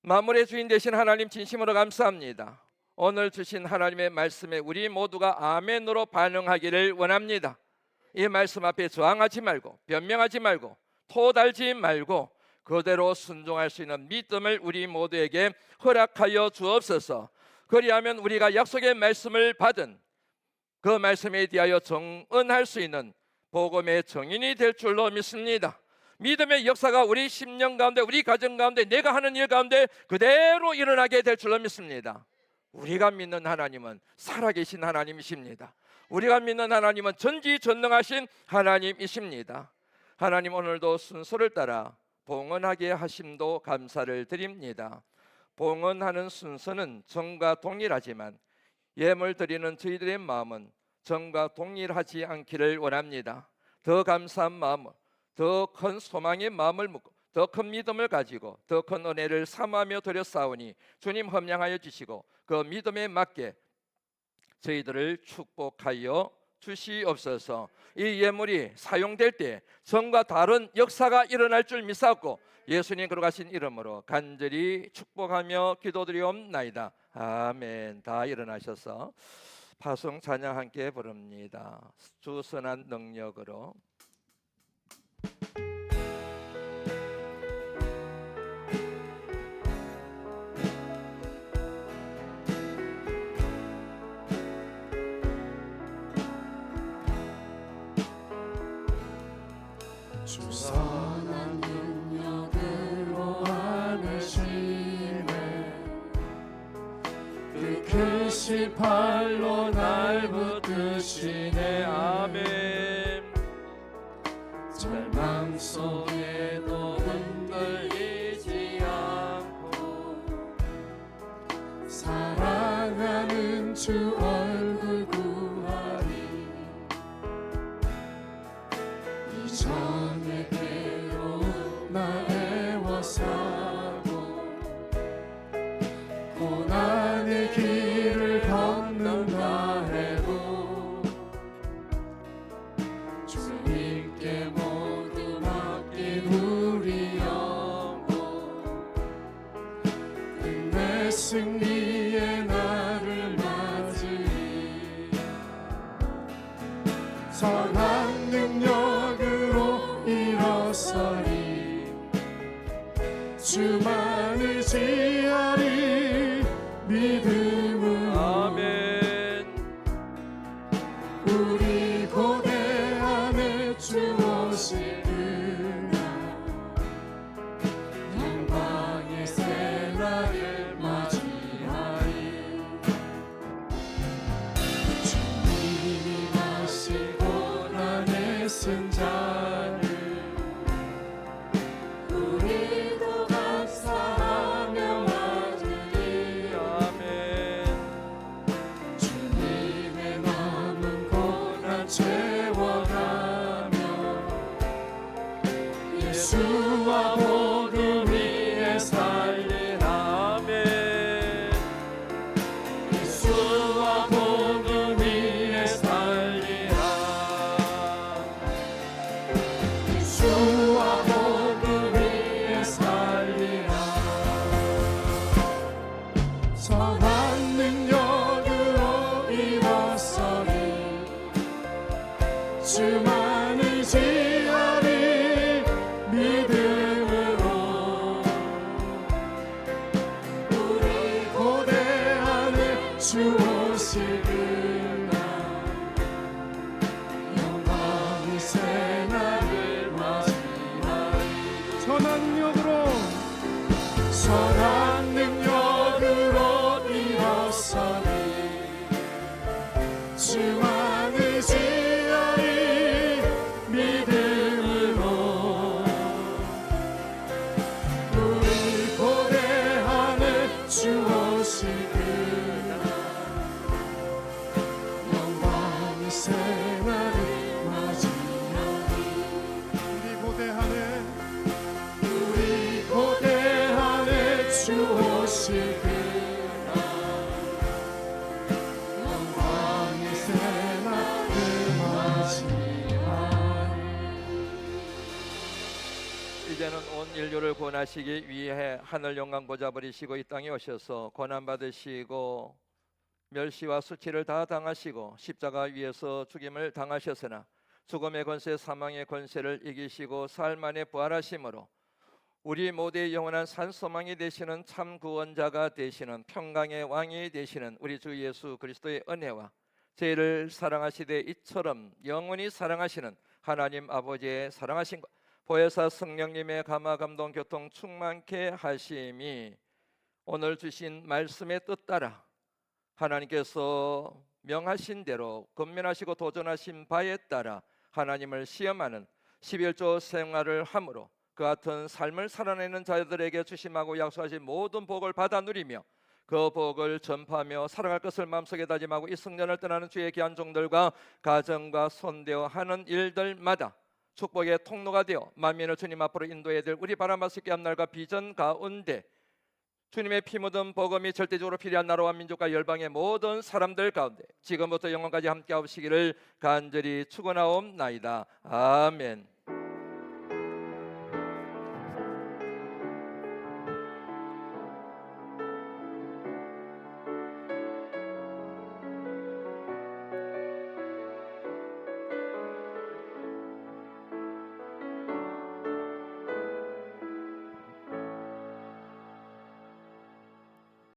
만물의 주인 되신 하나님 진심으로 감사합니다. 오늘 주신 하나님의 말씀에 우리 모두가 아멘으로 반응하기를 원합니다. 이 말씀 앞에 저항하지 말고 변명하지 말고 토달지 말고 그대로 순종할 수 있는 믿음을 우리 모두에게 허락하여 주옵소서. 그리하면 우리가 약속의 말씀을 받은 그 말씀에 대하여 정언할 수 있는 복음의 증인이 될 줄로 믿습니다. 믿음의 역사가 우리 심령 가운데, 우리 가정 가운데, 내가 하는 일 가운데 그대로 일어나게 될 줄로 믿습니다. 우리가 믿는 하나님은 살아계신 하나님이십니다. 우리가 믿는 하나님은 전지전능하신 하나님이십니다. 하나님, 오늘도 순서를 따라 봉헌하게 하심도 감사를 드립니다. 봉헌하는 순서는 전과 동일하지만 예물 드리는 저희들의 마음은 전과 동일하지 않기를 원합니다. 더 감사한 마음, 더 큰 소망의 마음을 묻고 더 큰 믿음을 가지고 더 큰 은혜를 사모하며 드렸사오니 주님 험량하여 주시고 그 믿음에 맞게 저희들을 축복하여 주시옵소서. 이 예물이 사용될 때 전과 다른 역사가 일어날 줄 믿사옵고 예수님 걸어가신 이름으로 간절히 축복하며 기도드리옵나이다. 아멘. 다 일어나셔서 파송 찬양 함께 부릅니다. 주 선한 능력으로. 주 선한 능력으로 안으시네 그 그 시팔로 날 붙드시네. 아멘. 절망 속에도 흔들리지 않고 사랑하는 주 얼굴 구하리. 이전의 괴로움 나 애워싸고 고난의 길을 걷는다 해도 주님께 모두 맡긴 우리 영혼 끝내 승리의 날을 맞으리. 선한 능력으로 일어서리. 주만 의지하리. 믿음으로 아멘. 우리 고대 안에 주 오실 그날 영광의 새날을 맞이하리. 주님이 마시고 난의 승자를 우리도 감사하며 맞으리. 아멘. 주님의 남은 고난 채워가며 예수와 복음 위에 살리라. 아멘. 예수와 복음 위에 살리라. 예수와 복음 위에 살리라. 선한 능력으로 일어서리. 주만 의지하리. 믿음으로 우리 고대 안에 주 오실 그날 영광의 새날을 맞이하리. 선한 능력으로 일어서리. 주만 의지하리. 믿음으로 우리 고대 안에 주 오실 그날 영광의 새날을 맞이하리. 우리 고대 안에 우리 고대 안에 주 오실 그날 영광의 새날을 맞이하리. 이제는 온 인류를 구원하시기 위해 하늘 영광 보좌 버리시고 이 땅에 오셔서 고난 받으시고 멸시와 수치를 다 당하시고 십자가 위에서 죽임을 당하셨으나 죽음의 권세 사망의 권세를 이기시고 사흘 만에 부활하심으로 우리 모두의 영원한 산소망이 되시는 참 구원자가 되시는 평강의 왕이 되시는 우리 주 예수 그리스도의 은혜와 저희를 사랑하시되 이처럼 영원히 사랑하시는 하나님 아버지의 사랑하심과 보혜사 성령님의 감화 감동 교통 충만케 하심이 오늘 주신 말씀의 뜻 따라 하나님께서 명하신 대로 권면하시고 도전하신 바에 따라 하나님을 시험하는 11조 생활을 함으로 그 같은 삶을 살아내는 자들에게 주심하고 약속하신 모든 복을 받아 누리며 그 복을 전파하며 살아갈 것을 마음속에 다짐하고 이 성전을 떠나는 주의 귀한 종들과 가정과 손대어 하는 일들마다 축복의 통로가 되어 만민을 주님 앞으로 인도해야 될 우리 바라마스께 앞날과 비전 가운데 주님의 피 묻은 복음이 절대적으로 필요한 나라와 민족과 열방의 모든 사람들 가운데 지금부터 영원까지 함께 하시기를 간절히 축원하옵나이다. 아멘.